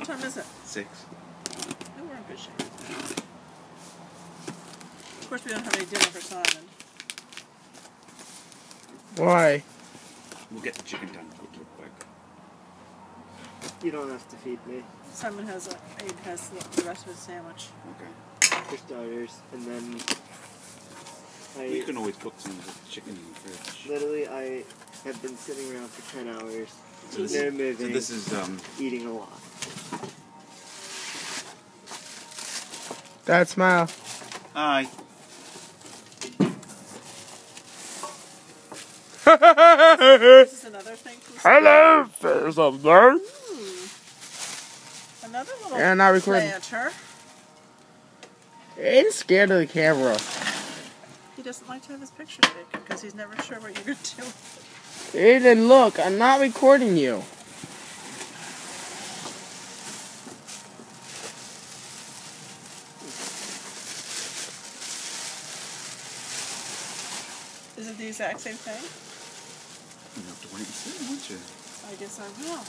What time is it? 6. Oh, we're in good shape. Of course, we don't have any dinner for Simon. Why? We'll get the chicken done real quick. You don't have to feed me. Simon has Abe has the rest of his sandwich. Okay. For starters, and then You can always cook some of the chicken in the fridge. literally I have been sitting around for 10 hours. So this, No moving. so this is Eating a lot. Dad, smile. Hi. This is another thing from school. Hello, there's a bird. Another little Yeah, not recording. planter. He's scared of the camera. He doesn't like to have his picture taken because he's never sure what you're going to do. Aiden, look, I'm not recording you. Is it the exact same thing? You have to wait and see, won't you? I guess I will.